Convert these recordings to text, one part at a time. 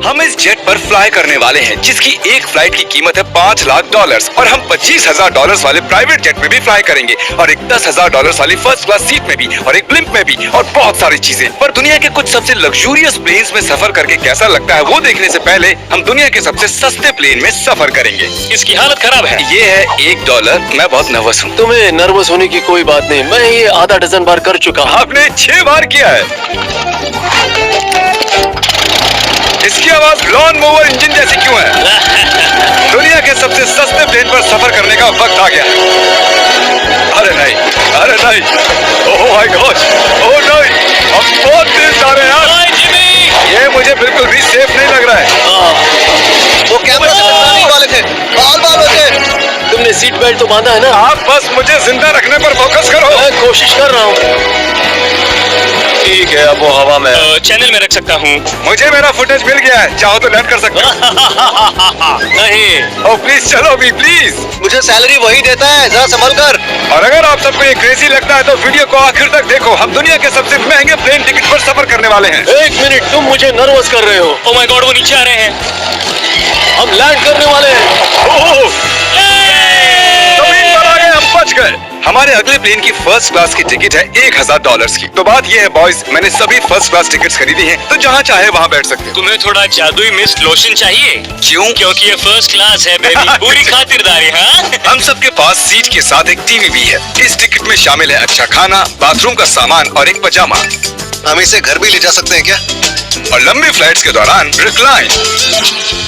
हम इस जेट पर फ्लाई करने वाले हैं जिसकी एक फ्लाइट की कीमत है $5 लाख और हम $25,000 वाले प्राइवेट जेट में भी फ्लाई करेंगे और एक $10,000 वाली फर्स्ट क्लास सीट में भी और एक ब्लिम्प में भी और बहुत सारी चीजें। पर दुनिया के कुछ सबसे लग्जूरियस प्लेन्स में सफर करके कैसा लगता है वो देखने से पहले हम दुनिया के सबसे सस्ते प्लेन में सफर करेंगे। इसकी हालत खराब है। ये है $1। मैं बहुत नर्वस हूँ। तुम्हें नर्वस होने की कोई बात नहीं, मैं ये आधा डजन बार कर चुका हूँ। आपने 6 बार किया है। इसकी आवाज लॉन मोवर इंजन जैसी क्यों है? दुनिया के सबसे सस्ते प्लेन पर सफर करने का वक्त आ गया है। अरे नहीं, अरे नहीं, ओह माय गॉड, ओह नहीं, हम बहुत तेज जा रहे हैं यार। ये मुझे बिल्कुल भी सेफ नहीं लग रहा है। वो कैमरा से टकराने वाले थे, बाल बचे। तुमने सीट बेल्ट तो बांधा है ना? आप बस मुझे जिंदा रखने पर फोकस करो। मैं कोशिश कर रहा हूँ। ठीक है, अब वो हवा में चैनल में रख सकता हूँ। मुझे मेरा फुटेज मिल गया है, चाहो तो लैंड कर सकते हो। नहीं, ओह प्लीज चलो भी प्लीज। मुझे सैलरी वही देता है, जरा संभल कर। और अगर आप सबको ये क्रेजी लगता है तो वीडियो को आखिर तक देखो। हम दुनिया के सबसे महंगे प्लेन टिकट पर सफर करने वाले हैं। 1 मिनट, तुम मुझे नर्वस कर रहे हो। ओह माय गॉड, वो नीचे आ रहे हैं। हम लैंड करने वाले हैं। ओह, जमीन पर आ गए, हम बच गए। हमारे अगले प्लेन की फर्स्ट क्लास की टिकट है $1,000 की। तो बात ये है बॉयज, मैंने सभी फर्स्ट क्लास टिकट्स खरीदी हैं, तो जहाँ चाहे वहाँ बैठ सकते हो। तुम्हें थोड़ा जादुई मिस्ट लोशन चाहिए? क्यों? क्योंकि ये फर्स्ट क्लास है बेबी। पूरी खातिरदारी। हाँ, हम सबके पास सीट के साथ एक टीवी भी है। इस टिकट में शामिल है अच्छा खाना, बाथरूम का सामान और एक पजामा। हम इसे घर भी ले जा सकते हैं क्या? और लंबी फ्लाइट्स के दौरान रिक्लाइन,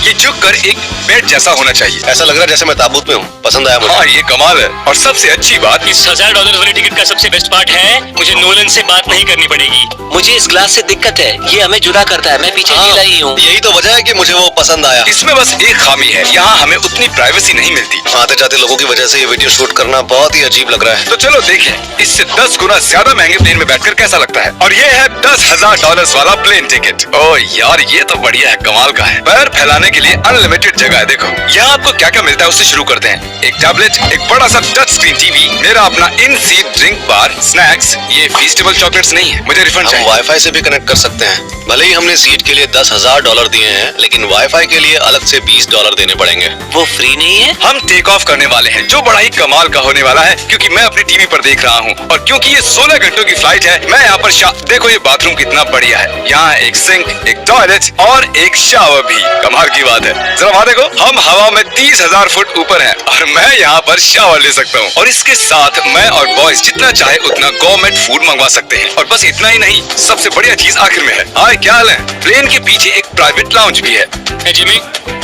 ये झुक कर एक बेड जैसा होना चाहिए। ऐसा लग रहा है जैसे मैं ताबूत में हूँ। पसंद आया मुझे। हाँ ये कमाल है। और सबसे अच्छी बात, इस $1,000 वाली टिकट का सबसे बेस्ट पार्ट है मुझे नोलन से बात नहीं करनी पड़ेगी। मुझे इस ग्लास से दिक्कत है, ये हमें जुदा करता है। मैं पीछे ढीला ही हूँ। यही तो वजह है कि मुझे वो पसंद आया। इसमें बस एक खामी है, यहाँ हमें उतनी प्राइवेसी नहीं मिलती। आते जाते लोगों की वजह से ये वीडियो शूट करना बहुत ही अजीब लग रहा है। तो चलो देखें इससे 10 गुना ज्यादा महंगे प्लेन में बैठकर कैसा लगता है। और ये है $10,000 वाला प्लेन टिकट। ओह यार ये तो बढ़िया है, कमाल का है। पैर फैलाने के लिए अनलिमिटेड जगह है। देखो यहाँ आपको क्या क्या मिलता है उससे शुरू करते हैं। एक टैबलेट, एक बड़ा सा टच स्क्रीन टीवी, मेरा अपना इन सीट ड्रिंक बार, स्नैक्स। ये फीस्टेबल चॉकलेट्स नहीं है, मुझे रिफंड हम चाहिए। वाईफाई से भी कनेक्ट कर सकते हैं। भले ही हमने सीट के लिए $10,000 दिए हैं, लेकिन वाईफाई के लिए अलग से $20 देने पड़ेंगे। वो फ्री नहीं है? हम टेक ऑफ करने वाले हैं, जो बड़ा ही कमाल का होने वाला है क्योंकि मैं अपनी टीवी पर देख रहा हूँ। और क्योंकि ये 16 घंटों की फ्लाइट है, मैं यहाँ पर देखो ये बाथरूम कितना बढ़िया है। यहाँ एक सिंक, एक टॉयलेट और एक शावर भी। कमाल की बात है। जरा वहाँ देखो, हम हवा में 30,000 फुट ऊपर हैं और मैं यहाँ पर शावर ले सकता हूँ। और इसके साथ मैं और बॉयज जितना चाहे उतना गवर्नमेंट फूड मंगवा सकते हैं। और बस इतना ही नहीं, सबसे बढ़िया चीज आखिर में है। हाय क्या हाल है? प्लेन के पीछे एक प्राइवेट लाउंज भी है। जिमी,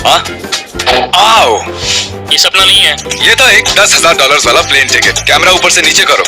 हाँ आओ, ये सपना नहीं है। ये था एक $10,000 वाला प्लेन टिकट। कैमरा ऊपर से नीचे करो।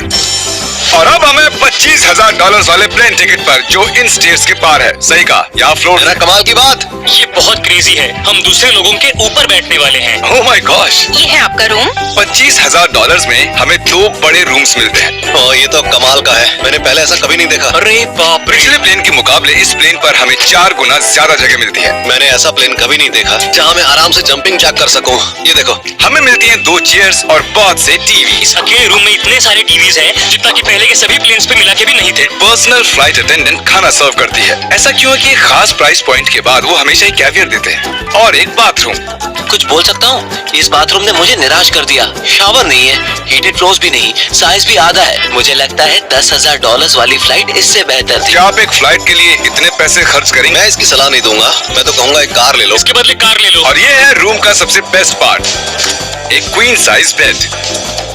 और अब हमें $25,000 वाले प्लेन टिकट पर, जो इन स्टेट्स के पार है। सही कहा, यहाँ फ्लोर है। कमाल की बात। ये बहुत क्रेजी है, हम दूसरे लोगों के ऊपर बैठने वाले हैं। ओह माय गॉश, ये है आपका रूम। $25,000 में हमें 2 बड़े रूम्स मिलते हैं। ओह ये तो कमाल का है, मैंने पहले ऐसा कभी नहीं देखा। अरे बाप रे। पिछले प्लेन के मुकाबले इस प्लेन पर हमें 4 गुना ज्यादा जगह मिलती है। मैंने ऐसा प्लेन कभी नहीं देखा जहाँ मैं आराम से जंपिंग जैक कर सकूं। ये देखो, हमें मिलती हैं 2 चेयर्स और बहुत से टीवी। इस अकेले रूम में इतने सारे टीवीज हैं जितना कि पहले के सभी प्लेन्स पे मिला के भी नहीं थे। पर्सनल फ्लाइट अटेंडेंट खाना सर्व करती है। ऐसा क्यों है कि एक खास प्राइस पॉइंट के बाद वो हमेशा ही कैवियर देते हैं। और एक बाथरूम। कुछ बोल सकता हूँ? इस बाथरूम ने मुझे निराश कर दिया। शावर नहीं है, हीटेड फ्लोर्स भी नहीं, साइज भी आधा है। मुझे लगता है $10,000 वाली फ्लाइट इससे बेहतर थी। क्या आप एक फ्लाइट के लिए इतने पैसे खर्च करेंगे? मैं इसकी सलाह नहीं दूंगा। मैं तो कहूँगा एक कार ले लो। इसके बदले कार ले लो। और ये है रूम का सबसे बेस्ट पार्ट, एक क्वीन साइज बेड।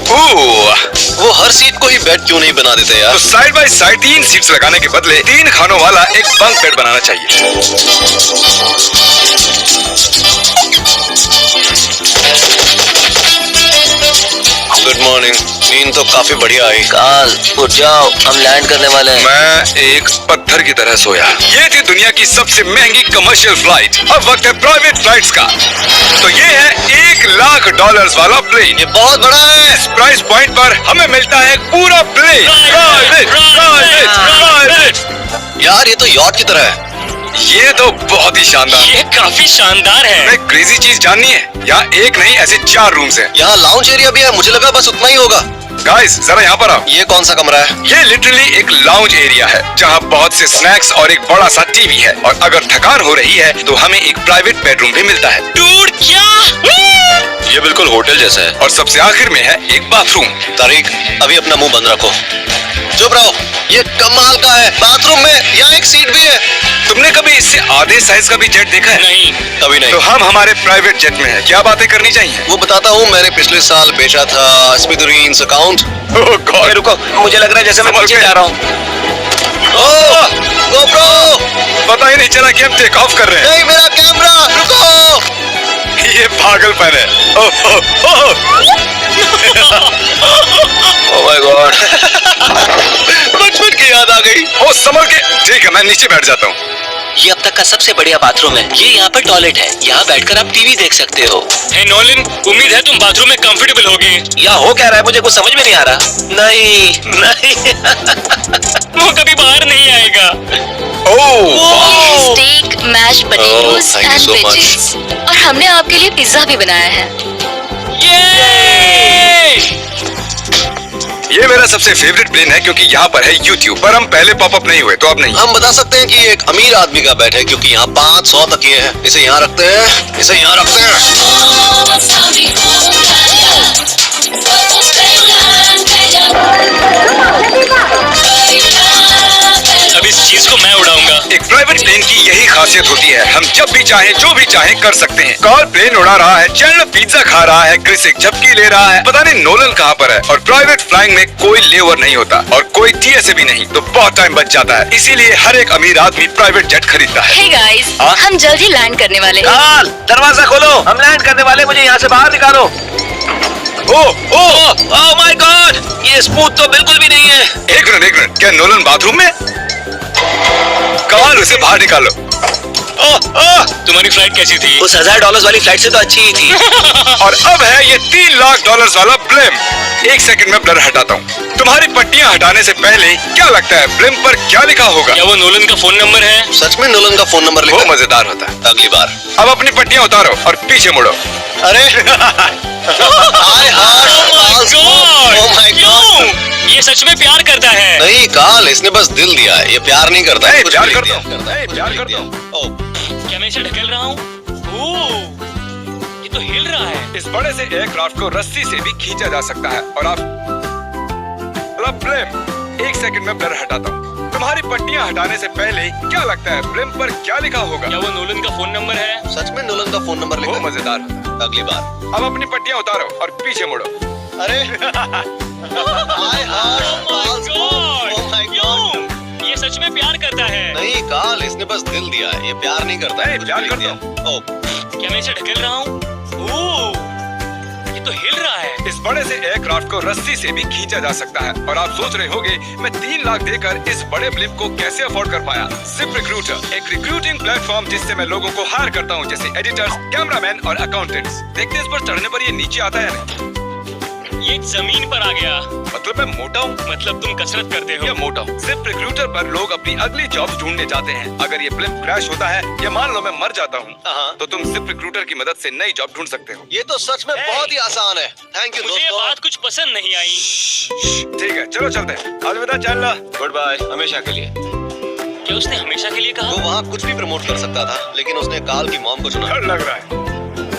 वो हर सीट को ही बेड क्यों नहीं बना देते यार? तो साइड बाय साइड 3 सीट्स लगाने के बदले 3 खानों वाला एक बंक बेड बनाना चाहिए। Good morning. नींद तो काफी बढ़िया आई। काल उठ जाओ, हम लैंड करने वाले हैं। मैं एक पत्थर की तरह सोया। ये थी दुनिया की सबसे महंगी कमर्शियल फ्लाइट। अब वक्त है प्राइवेट फ्लाइट्स का। तो ये है $1,00,000 वाला प्लेन। ये बहुत बड़ा है। इस प्राइस पॉइंट पर हमें मिलता है पूरा प्लेन। Private, private, private. यार ये तो यॉट की तरह है। ये तो बहुत ही शानदार। ये काफी शानदार है। मैं क्रेजी चीज जाननी है, यहाँ एक नहीं ऐसे 4 रूम्स हैं। यहाँ लाउंज एरिया भी है, मुझे लगा बस उतना ही होगा। गाइस जरा यहाँ पर आओ। ये कौन सा कमरा है? ये लिटरली एक लाउंज एरिया है जहाँ बहुत से स्नैक्स और एक बड़ा सा टीवी है, और अगर थकान हो रही है तो हमें एक प्राइवेट बेडरूम भी मिलता है। डूड क्या? ये बिल्कुल होटल जैसा है। और सबसे आखिर में है एक बाथरूम। तारिक, अभी अपना मुंह बंद रखो। चुप रहो। ये कमाल का है। बाथरूम में यहाँ एक सीट भी है। तुमने कभी इससे आधे साइज का भी जेट देखा है? नहीं। कभी नहीं। तो हम हमारे प्राइवेट जेट में हैं। क्या बातें करनी चाहिए? वो बताता हूँ, मैंने पिछले साल बेचा था स्मिथुरीन्स अकाउंट। ओह गॉड, रुको, मुझे लग रहा है जैसे मैं संभल नीचे के। जा रहा हूँ। ओह, GoPro! पता ही नहीं चला कि हम टेक ऑफ कर रहे हैं। नहीं, मेरा कैमरा, रुको! ये पागलपन है। Oh oh oh. Oh my God. बचपन की याद आ गई। ओ संभल के। ठीक है, मैं नीचे बैठ जाता हूँ। ये अब तक का सबसे बढ़िया बाथरूम है। ये यहाँ पर टॉयलेट है। यहाँ बैठकर आप टीवी देख सकते हो। हे नोलन, उम्मीद है तुम बाथरूम में कंफर्टेबल होगे। या हो क्या रहा है, मुझे कुछ समझ में नहीं आ रहा। नहीं नहीं। वो कभी बाहर नहीं आएगा। Oh steak, mash potatoes thank you and so much. Veggies, और हमने आपके लिए पिज्जा भी बनाया है। ये मेरा सबसे फेवरेट प्लेन है क्योंकि यहाँ पर है YouTube, पर हम पहले पॉपअप नहीं हुए तो अब नहीं। हम बता सकते हैं कि ये एक अमीर आदमी का बेड है क्योंकि यहाँ 500 तकिए हैं। इसे यहाँ रखते हैं, इसे यहाँ रखते हैं। अब इस चीज को मैं उड़ाऊंगा। एक प्राइवेट प्लेन की यही खासियत होती है, हम जब भी चाहें जो भी चाहें कर सकते हैं। कार्ल प्लेन उड़ा रहा है, चैंडलर पिज्जा खा रहा है, क्रिस एक झपकी ले रहा है, पता नहीं नोलन कहाँ पर है। और प्राइवेट फ्लाइंग में कोई लेवर नहीं होता और कोई TSA भी नहीं, तो बहुत टाइम बच जाता है। इसीलिए हर एक अमीर आदमी प्राइवेट जेट खरीदता है। हे गाइस, हाँ? हम जल्द ही लैंड करने वाले हैं। काल, दरवाजा खोलो, हम लैंड करने वाले। मुझे यहाँ से बाहर निकालो। ओह माय गॉड, ये स्मूथ तो बिल्कुल भी नहीं है। एक मिनट, क्या नोलन बाथरूम में? कार्ल, उसे बाहर निकालो। तुम्हारी फ्लाइट कैसी थी? उस $1000 वाली फ्लाइट से तो अच्छी ही थी। और अब है ये $3 लाख वाला ब्लिम। एक सेकंड में ब्लर हटाता हूँ। तुम्हारी पट्टियाँ हटाने से पहले क्या लगता है ब्लिम पर क्या लिखा होगा? क्या वो नोलन का फोन नंबर है? सच में नोलन का फोन नंबर लिखा वो है? मजेदार होता है। अगली बार। अब अपनी पट्टियाँ उतारो और पीछे मुड़ो। अरे हाय हाय। ओह माय गॉड। क्यों? ये सच में प्यार करता है। नहीं काल, इसने बस दिल दिया है। ये प्यार नहीं करता है। नहीं, कुछ प्यार भी करता दिया हूँ। करता है, नहीं, कुछ प्यार भी करता दिया। हूँ। ओह, क्या मैं इसे ढकेल रहा हूँ? ओह, ये तो हिल रहा है। इस बड़े से एयरक्राफ्ट को रस्सी से भी खींचा जा सकता है। और आप ब्लिम, एक सेकंड में ब्लर हटाता हूँ। तुम्हारी पट्टियाँ हटाने से पहले क्या लगता है ब्लिम पर क्या लिखा होगा? क्या वो नोलन का फोन नंबर है? सच में नोलन का फोन नंबर लिखा वो है? मजेदार होता है। अगली बार। अब अपनी पट्टियाँ उतारो और पीछे मुड़ो। अरे हाय हाय। ओह माय गॉड। क्यों? ये सच में प्यार करता है। नहीं काल, इसने बस दिल दिया है। ये प्यार नहीं करता है। नहीं, कुछ प्यार भी करता दिया। हूँ। ओह, क्या मैं इसे ढकेल रहा हूँ? ओह, ये तो हिल रहा है। इस बड़े से एयरक्राफ्ट को रस्सी से भी खींचा जा सकता है। और आप सोच रहे होंगे मैं 3 लाख देकर इस बड़े ब्लिप को कैसे अफोर्ड कर पाया? जिप रिक्रूटर, एक रिक्रूटिंग प्लेटफॉर्म जिससे मैं लोगों को हायर करता हूँ, जैसे एडिटर्स, कैमरामैन और अकाउंटेंट्स। देखते हैं इस पर चढ़ने पर ये नीचे आता है या नहीं। ये जमीन पर आ गया। मतलब मैं मोटा हूँ? मतलब तुम कसरत करते या हो। मोटा हूँ? जिप रिक्रूटर पर लोग अपनी अगली जॉब ढूंढने जाते हैं। अगर ये ब्लिप क्रैश होता है या मान लो मैं मर जाता हूँ, तो तुम जिप रिक्रूटर की मदद से नई जॉब ढूंढ सकते हो। ये तो सच में बहुत ही आसान है। थैंक यू मुझे ये दोस्तों। बात कुछ पसंद नहीं आई। ठीक है, चलो चलते हैं। अलविदा चैनल, गुड बाय, हमेशा के लिए। क्या उसने हमेशा के लिए वो कहा? वहाँ कुछ भी प्रमोट कर सकता था, लेकिन उसने काल की मॉम को चुना। डर लग रहा है।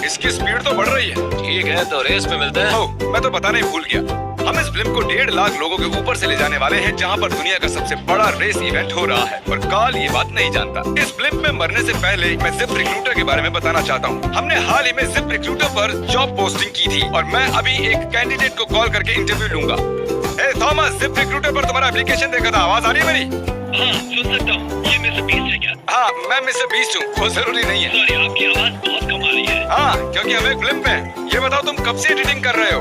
इसकी स्पीड तो बढ़ रही है। ठीक है, तो रेस में मिलते हैं। ओह, मैं तो बताना ही भूल गया। हम इस ब्लिप को 1.5 लाख लोगों के ऊपर से ले जाने वाले हैं, जहां पर दुनिया का सबसे बड़ा रेस इवेंट हो रहा है। और कार्ल ये बात नहीं जानता। इस ब्लिप में मरने से पहले मैं जिप रिक्रूटर के बारे में बताना चाहता हूँ। हमने हाल ही में जिप रिक्रूटर पर जॉब पोस्टिंग की थी और मैं अभी एक कैंडिडेट को कॉल करके इंटरव्यू लूंगा। ए थॉमस, जिप रिक्रूटर पर तुम्हारा एप्लीकेशन देखा था, आवाज आ रही है मेरी? हाँ, सुन सकता हूँ। ये मिस्टर बीस्ट है क्या? हाँ, मैं मिस्टर बीस्ट हूँ। वो जरूरी नहीं है। सॉरी, आपकी आवाज बहुत कम आ रही है। हाँ, क्योंकि हम एक ब्लिप में। ये बताओ तुम कब से एडिटिंग कर रहे हो?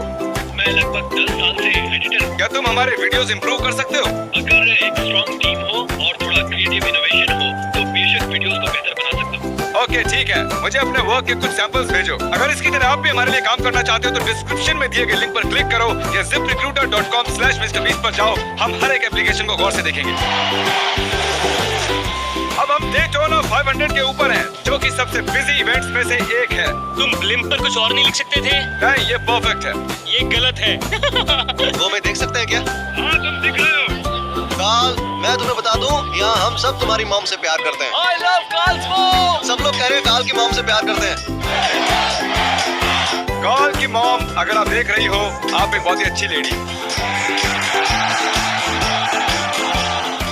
मैं लगभग 10 साल से एडिटर हूँ। क्या तुम हमारे वीडियोस इंप्रूव कर सकते हो? अगर एक स्ट्रॉन्ग टीम हो और थोड़ा क्रिएटिव इनोवेशन हो तो बेशक वीडियोस को बेहतर बना सकता हूँ। ओके, ठीक है, मुझे अपने वर्क के कुछ सैंपल्स भेजो। अगर इसकी तरह आप भी हमारे लिए काम करना चाहते हो तो डिस्क्रिप्शन में दिए गए लिंक पर क्लिक करो या ziprecruiter.com/mrbeast पर जाओ। हम हर एक एप्लीकेशन को गौर से देखेंगे। अब हम डेटोना 500 के ऊपर हैं, जो कि सबसे बिजी इवेंट्स में से एक है। तुम ब्लिम्प पर कुछ और नहीं लिख सकते थे? नहीं, ये परफेक्ट है। ये गलत है। वो मैं देख सकते हैं क्या? हाँ, तुम दिख रहे हो। काल, मैं तुम्हें बता दूं, यहाँ हम सब तुम्हारी मॉम से प्यार करते हैं। I love Carl's mom. सब लोग कह रहे हैं काल की मॉम से प्यार करते हैं। कॉल की मॉम, अगर आप देख रही हो, आप एक बहुत ही अच्छी लेडी।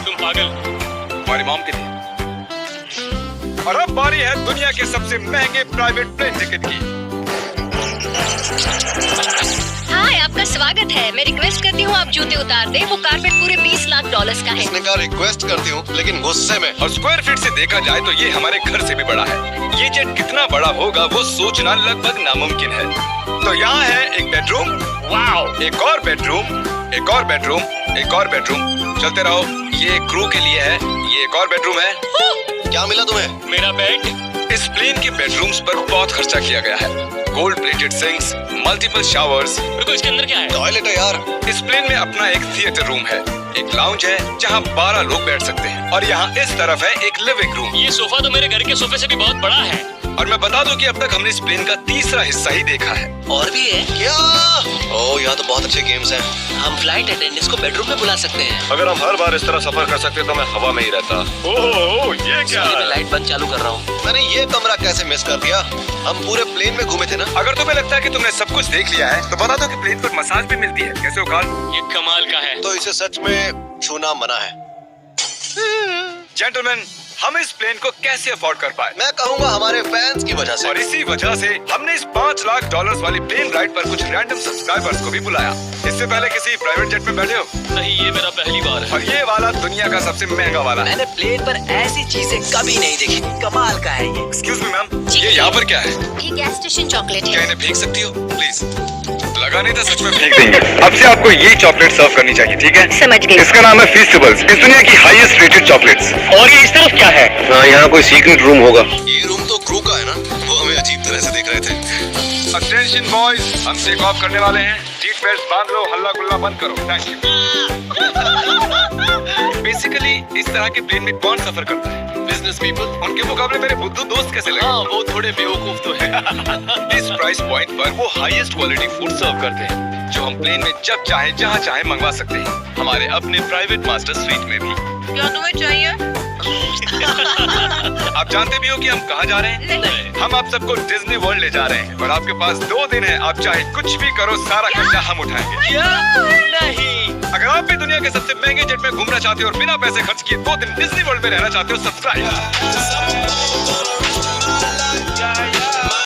तुम पागल। हमारी मॉम के लिए। और अब बारी है दुनिया के सबसे महंगे प्राइवेट प्लेन टिकट की। हाय, आपका स्वागत है। मैं रिक्वेस्ट करती हूँ आप जूते उतार दें। वो कारपेट पूरे $20 लाख का है। इसने कहा रिक्वेस्ट करती हूँ, लेकिन गुस्से में। और स्क्वायर फीट से देखा जाए तो ये हमारे घर से भी बड़ा है। ये जेट कितना बड़ा होगा वो सोचना लगभग नामुमकिन है। तो यहाँ है एक बेडरूम, वाओ, एक और बेडरूम, एक और बेडरूम, एक और बेडरूम। चलते रहो, ये क्रू के लिए है। ये एक और बेडरूम है। क्या मिला तुम्हें? मेरा बेड। इस प्लेन के बेडरूम्स पर बहुत खर्चा किया गया है। Gold plated sinks, multiple showers. रुको, इसके अंदर क्या है? टॉयलेट है यार। इस प्लेन में अपना एक थिएटर रूम है, एक लाउंज है जहाँ 12 लोग बैठ सकते हैं, और यहाँ इस तरफ है एक लिविंग रूम। ये सोफा तो मेरे घर के सोफे से भी बहुत बड़ा है। और मैं बता दूं कि अब तक हमने इस प्लेन का तीसरा हिस्सा ही देखा है। और भी है। क्या? ओह, यहाँ तो बहुत अच्छे गेम्स हैं। हम फ्लाइट अटेंडेंट्स को बेडरूम में बुला सकते हैं। अगर हम हर बार इस तरह सफर कर सकते तो मैं हवा में ही रहता। ओह, ये क्या मैं है? लाइट बंद चालू कर रहा हूँ। मैंने ये कमरा कैसे मिस कर दिया? हम पूरे प्लेन में घूमे थे ना। अगर तुम्हें लगता है कि तुमने सब कुछ देख लिया है तो बता दो कि प्लेन पर मसाज भी मिलती है। कैसे हो काल? ये कमाल का है। तो इसे सच में छूना मना है। जेंटलमैन, हम इस प्लेन को कैसे अफोर्ड कर पाए? मैं कहूँगा हमारे फैंस की वजह से। और इसी वजह से हमने इस $5 लाख वाली प्लेन राइड पर कुछ रैंडम सब्सक्राइबर्स को भी बुलाया। इससे पहले किसी प्राइवेट जेट में बैठे हो? नहीं, ये मेरा पहली बार है। और ये वाला दुनिया का सबसे महंगा वाला है। मैंने प्लेन पर ऐसी चीजें कभी नहीं देखी। कमाल का है ये। एक्सक्यूज मी मैम, ये यहाँ पर क्या है? ये गैस स्टेशन चॉकलेट क्या है। इन्हें फेंक सकती हो प्लीज? लगा नहीं था, सच में फेंक देंगे। अब से आपको ये चॉकलेट सर्व करनी चाहिए, ठीक है? समझ गई। इसका नाम है फीस्टेबल्स, इस दुनिया की हाईएस्ट रेटेड चॉकलेट्स। और ये इस तरफ क्या है? हाँ, यहाँ कोई सीक्रेट रूम होगा। ये रूम तो क्रू का है ना? वो हमें अजीब तरह से देख रहे थे। अटेंशन बॉयज, हम टेक ऑफ करने वाले हैं। सीट बेल्ट बांध लो, हल्ला गुल्ला बंद करो। Thank you. बेसिकली इस तरह के प्लेन में कौन सफर करता है? Business people. उनके मुकाबले मेरे बुद्धू दोस्त कैसे लगे? हाँ, वो थोड़े बेवकूफ तो है। इस प्राइस पॉइंट पर वो हाईएस्ट क्वालिटी फूड सर्व करते हैं, जो हम प्लेन में जब चाहे जहाँ चाहे मंगवा सकते हैं, हमारे अपने प्राइवेट मास्टर स्वीट में भी। क्या तुम्हें चाहिए? आप जानते भी हो कि हम कहाँ जा रहे हैं? नहीं। हम आप सबको डिज्नी वर्ल्ड ले जा रहे हैं, और आपके पास 2 दिन है। आप चाहे कुछ भी करो, सारा खर्चा हम उठाएंगे। नहीं। अगर आप भी दुनिया के सबसे महंगे जेट में घूमना चाहते हो और बिना पैसे खर्च किए 2 दिन डिज्नी वर्ल्ड में रहना चाहते हो, सब्सक्राइब।